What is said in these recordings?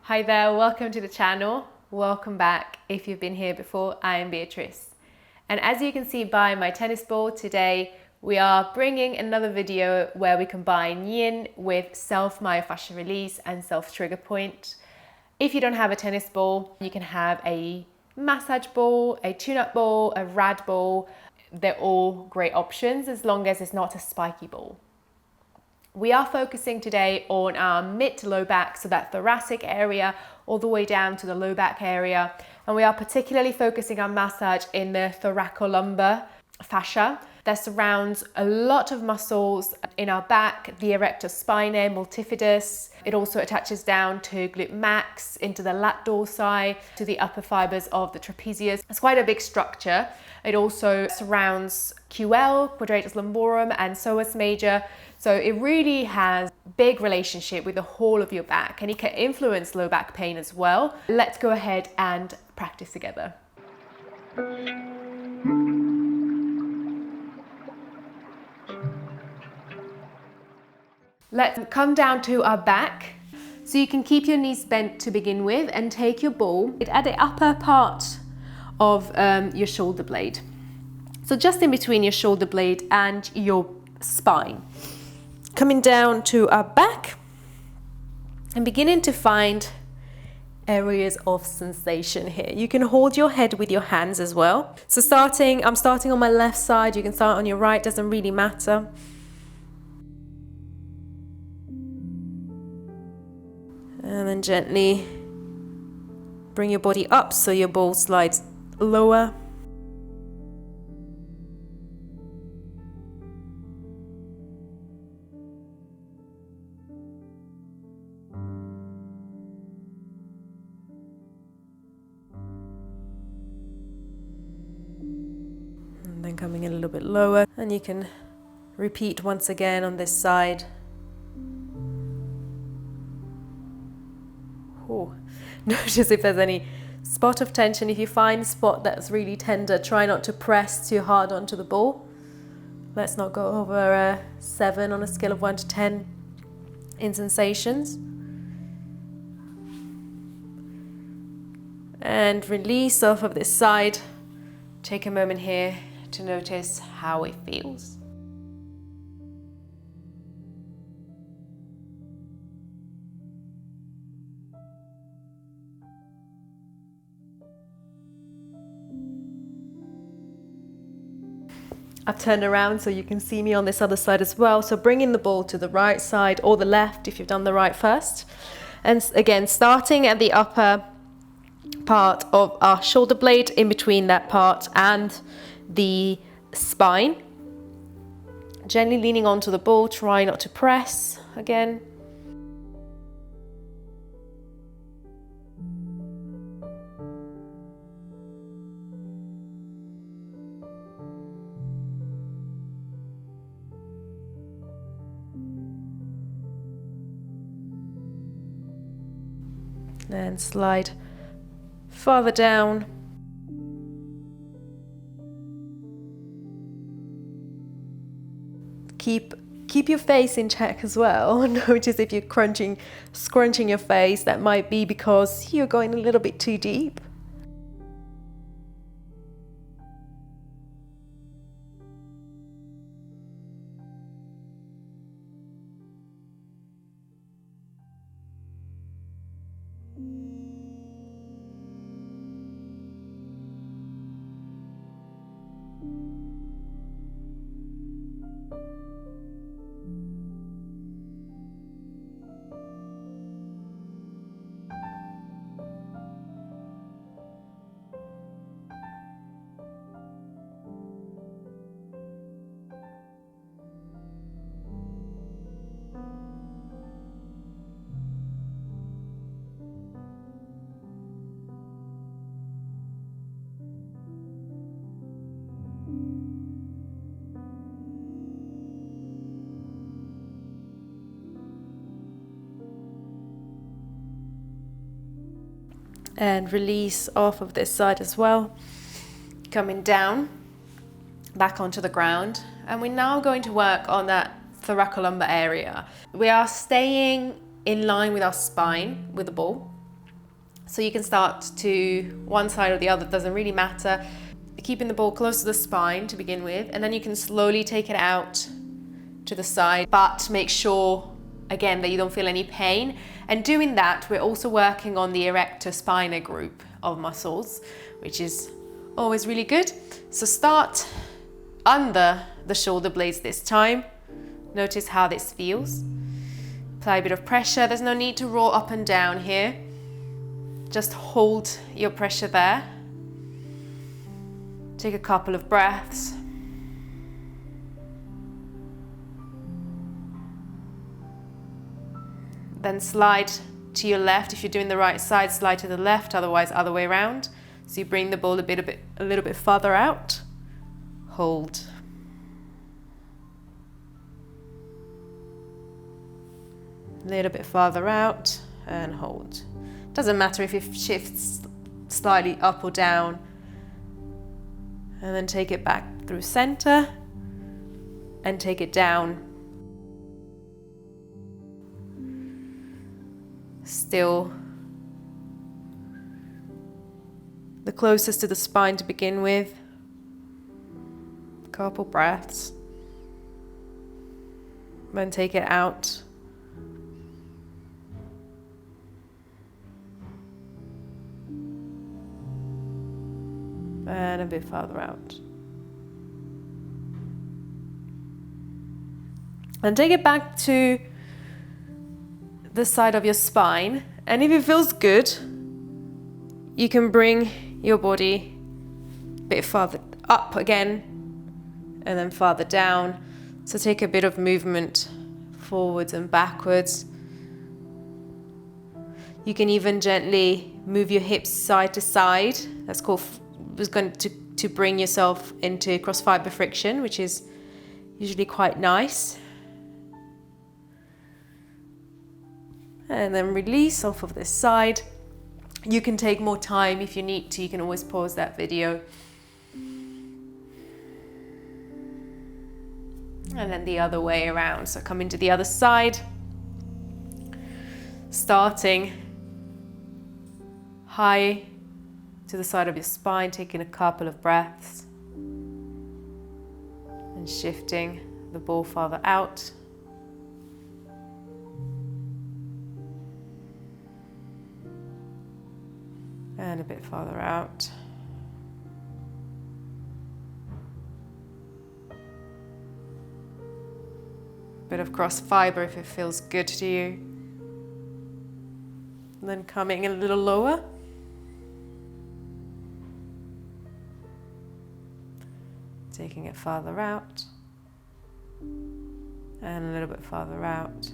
Hi there, welcome to the channel. Welcome back if you've been here before. I am Beatrice. And as you can see by my tennis ball, today we are bringing another video where we combine yin with self-myofascial release and self-trigger point. If you don't have a tennis ball, you can have a massage ball, a tune-up ball, a rad ball. They're all great options as long as it's not a spiky ball. We are focusing today on our mid to low back, so that thoracic area all the way down to the low back area. And we are particularly focusing on massage in the thoracolumbar fascia that surrounds a lot of muscles in our back, the erector spinae, multifidus. It also attaches down to glute max, into the lat dorsi, to the upper fibers of the trapezius. It's quite a big structure. It also surrounds QL, quadratus lumborum, and psoas major. So it really has big relationship with the whole of your back, and it can influence low back pain as well. Let's go ahead and practice together. Let's come down to our back. So you can keep your knees bent to begin with and take your ball at the upper part of your shoulder blade. So just in between your shoulder blade and your spine. Coming down to our back and beginning to find areas of sensation here. You can hold your head with your hands as well. So I'm starting on my left side. You can start on your right, doesn't really matter. And then gently bring your body up so your ball slides lower. And then coming a little bit lower. And you can repeat once again on this side. Oh. Notice if there's any spot of tension. If you find a spot that's really tender, try not to press too hard onto the ball. Let's not go over a 7 on a scale of 1 to 10 in sensations. And release off of this side. Take a moment here to notice how it feels. I've turned around so you can see me on this other side as well. So bringing the ball to the right side or the left if you've done the right first. And again, starting at the upper part of our shoulder blade, in between that part and the spine. Gently leaning onto the ball, try not to press again. And slide farther down. Keep your face in check as well. Notice if you're scrunching your face, that might be because you're going a little bit too deep. And release off of this side as well. Coming down, back onto the ground. And we're now going to work on that thoracolumbar area. We are staying in line with our spine with the ball. So you can start to one side or the other, doesn't really matter. Keeping the ball close to the spine to begin with, and then you can slowly take it out to the side, but make sure again that you don't feel any pain. And doing that, we're also working on the erector spinae group of muscles, which is always really good. So start under the shoulder blades this time. Notice how this feels. Apply a bit of pressure. There's no need to roll up and down here. Just hold your pressure there. Take a couple of breaths. Then slide to your left. If you're doing the right side, slide to the left, otherwise other way around. So you bring the ball a little bit further out. Hold. A little bit farther out and hold. Doesn't matter if it shifts slightly up or down. And then take it back through center and take it down. Still the closest to the spine to begin with. Couple breaths. Then take it out. And a bit farther out. And take it back to the side of your spine. And if it feels good, you can bring your body a bit farther up again and then farther down. So take a bit of movement forwards and backwards. You can even gently move your hips side to side. That's called going to bring yourself into cross fiber friction, which is usually quite nice. And then release off of this side. You can take more time if you need to. You can always pause that video. And then the other way around. So come into the other side. Starting high to the side of your spine, taking a couple of breaths. And shifting the ball farther out. And a bit farther out. Bit of cross fiber if it feels good to you. And then coming a little lower. Taking it farther out. And a little bit farther out.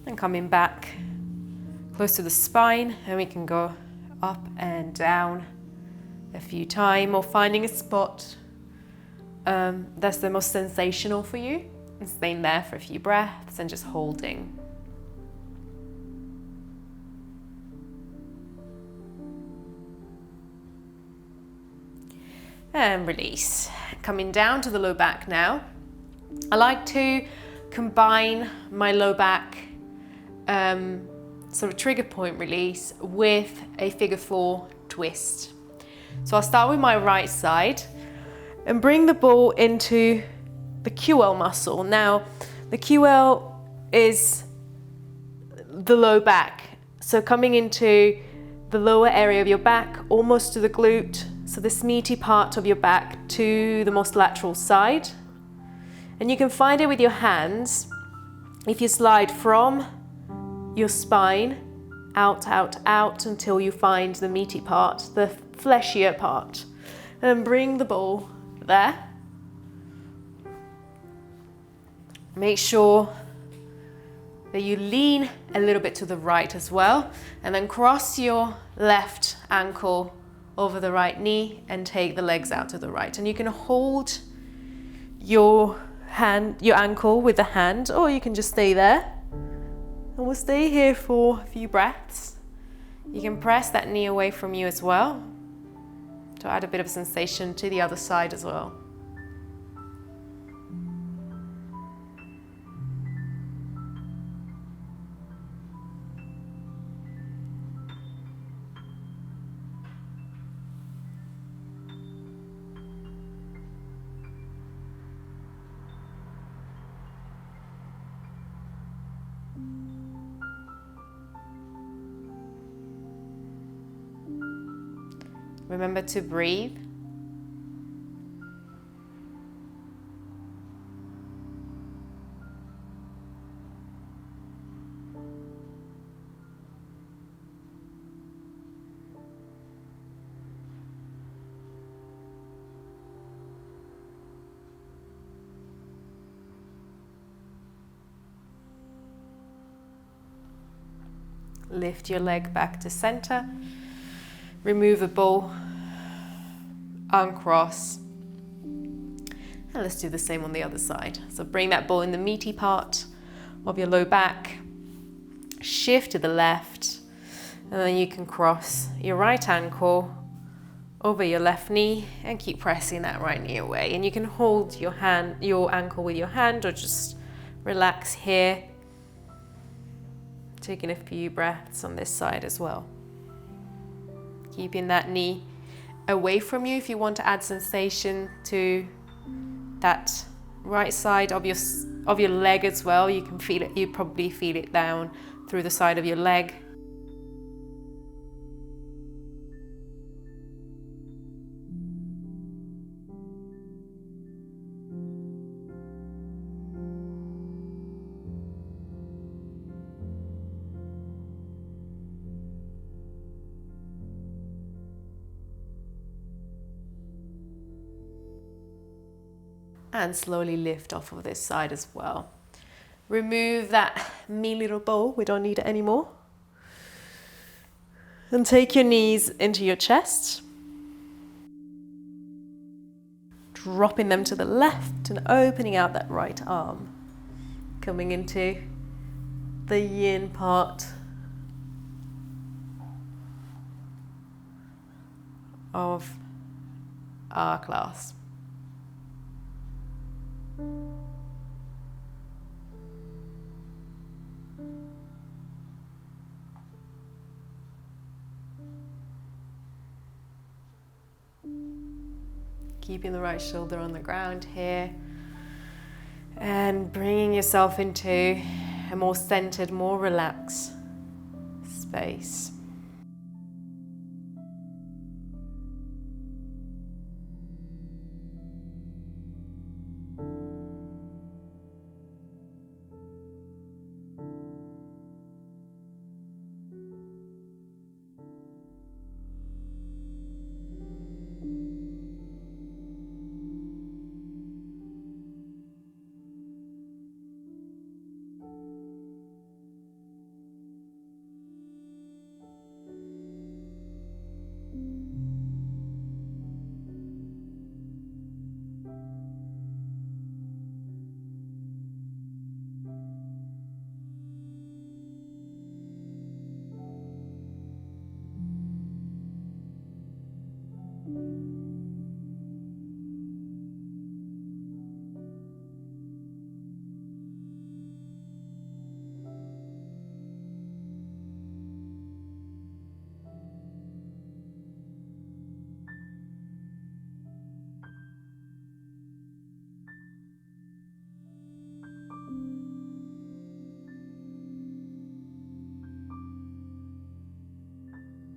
And coming back close to the spine, and we can go up and down a few times, or finding a spot that's the most sensational for you, and staying there for a few breaths and just holding. And release. Coming down to the low back now. I like to combine my low back sort of trigger point release with a figure 4 twist. So I'll start with my right side and bring the ball into the QL muscle. Now, the QL is the low back. So coming into the lower area of your back, almost to the glute. So this meaty part of your back to the most lateral side. And you can find it with your hands. If you slide from your spine out, out, out until you find the meaty part, the fleshier part, and bring the ball there. Make sure that you lean a little bit to the right as well, and then cross your left ankle over the right knee and take the legs out to the right. And you can hold your ankle with the hand, or you can just stay there. And we'll stay here for a few breaths. You can press that knee away from you as well to add a bit of sensation to the other side as well. Remember to breathe. Lift your leg back to center. Remove a ball. Uncross. And let's do the same on the other side. So bring that ball in the meaty part of your low back. Shift to the left. And then you can cross your right ankle over your left knee and keep pressing that right knee away. And you can hold your ankle with your hand, or just relax here. Taking a few breaths on this side as well. Keeping that knee away from you if you want to add sensation to that right side of your leg as well. You can feel it, you probably feel it down through the side of your leg. And slowly lift off of this side as well. Remove that mean little ball, we don't need it anymore. And take your knees into your chest. Dropping them to the left and opening out that right arm. Coming into the yin part of our class. Keeping the right shoulder on the ground here and bringing yourself into a more centered, more relaxed space.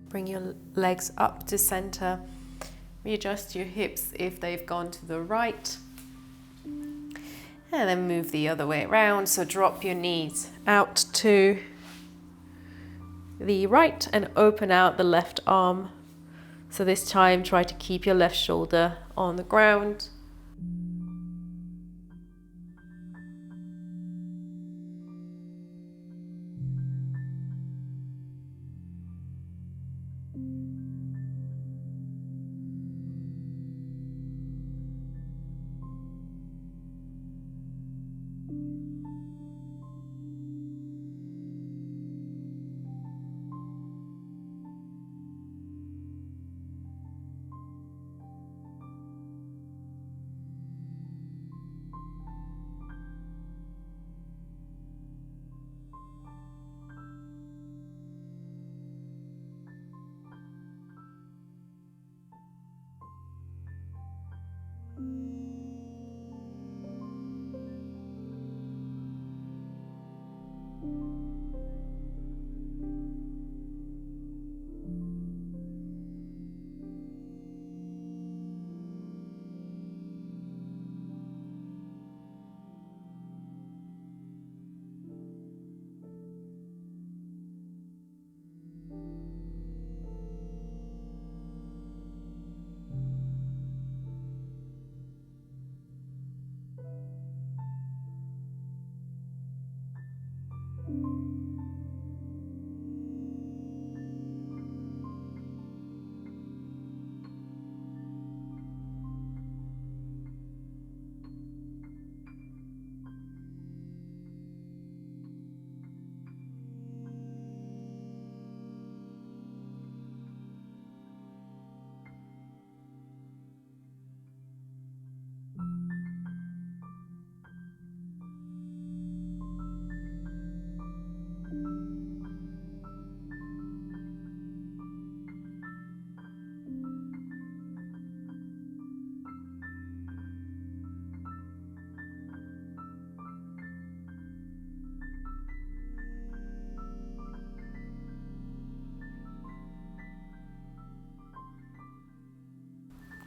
Bring your legs up to center. Readjust your hips if they've gone to the right. And then move the other way around. So drop your knees out to the right and open out the left arm. So this time try to keep your left shoulder on the ground.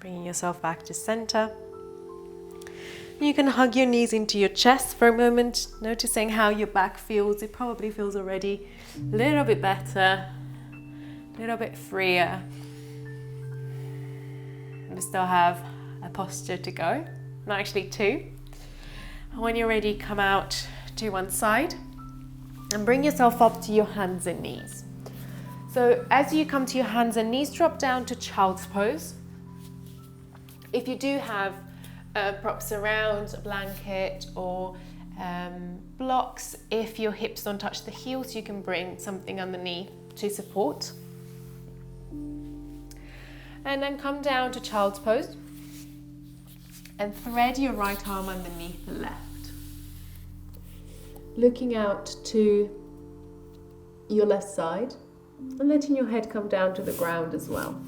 Bringing yourself back to center. You can hug your knees into your chest for a moment, noticing how your back feels. It probably feels already a little bit better, a little bit freer. We still have a posture to go, not actually two. And when you're ready, come out to one side and bring yourself up to your hands and knees. So as you come to your hands and knees, drop down to child's pose. If you do have props around, a blanket or blocks, if your hips don't touch the heels, you can bring something underneath to support. And then come down to child's pose and thread your right arm underneath the left. Looking out to your left side and letting your head come down to the ground as well.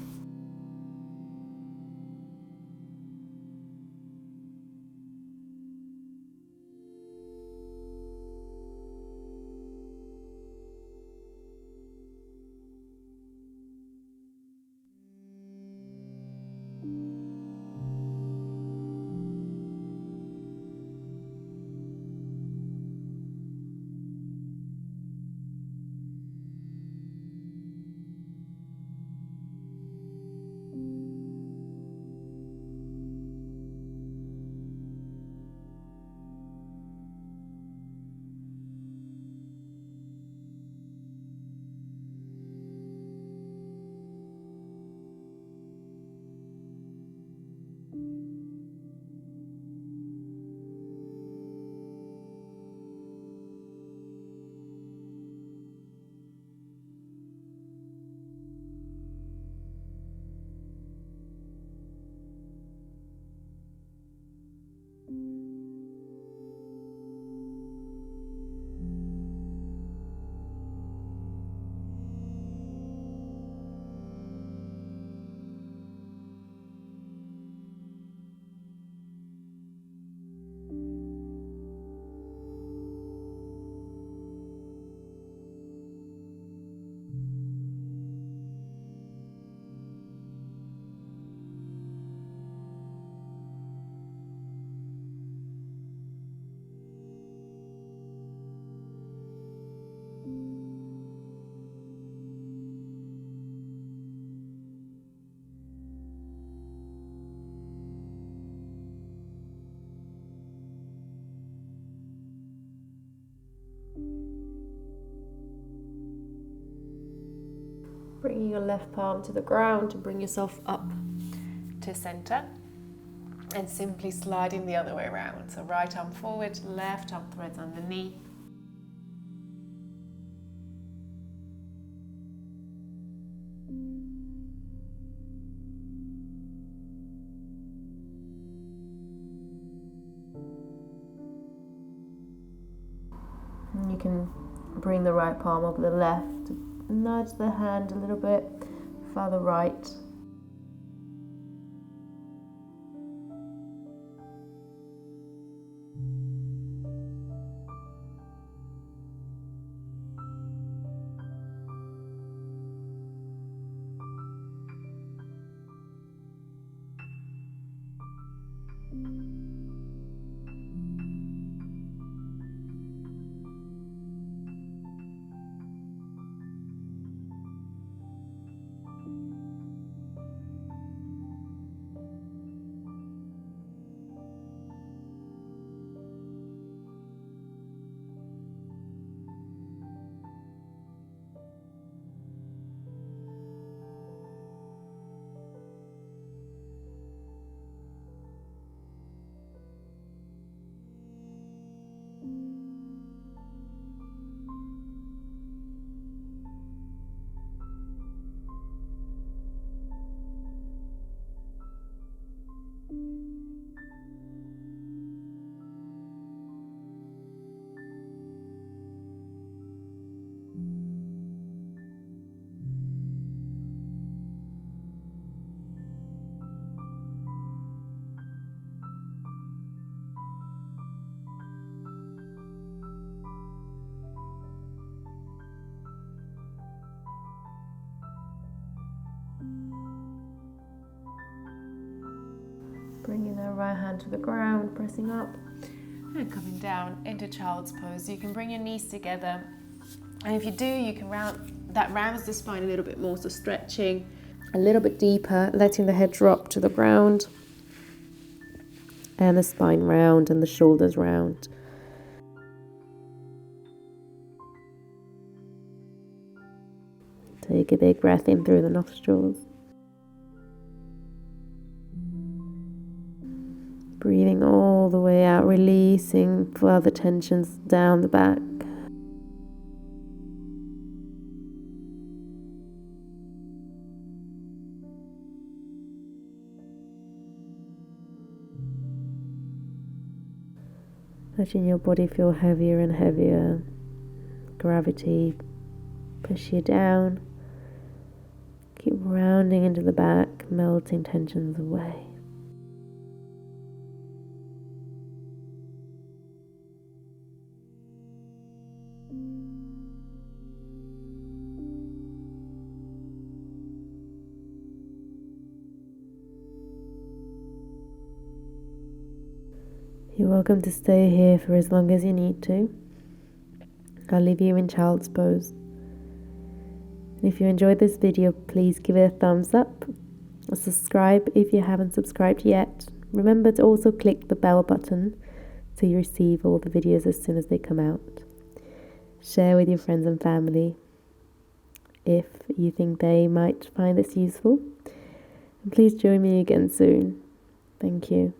Bringing your left palm to the ground to bring yourself up to center and simply sliding the other way around. So right arm forward, left arm threads underneath. And you can bring the right palm over the left. Nudge the hand a little bit further right. right hand to the ground, pressing up, and coming down into child's pose. You can bring your knees together, and if you do, you can rounds the spine a little bit more, so stretching a little bit deeper, letting the head drop to the ground, and the spine round and the shoulders round. Take a big breath in through the nostrils. Breathing all the way out, releasing further tensions down the back. Letting your body feel heavier and heavier. Gravity push you down. Keep rounding into the back, melting tensions away. You're welcome to stay here for as long as you need to. I'll leave you in child's pose. And if you enjoyed this video, please give it a thumbs up. Subscribe if you haven't subscribed yet. Remember to also click the bell button so you receive all the videos as soon as they come out. Share with your friends and family if you think they might find this useful. And please join me again soon. Thank you.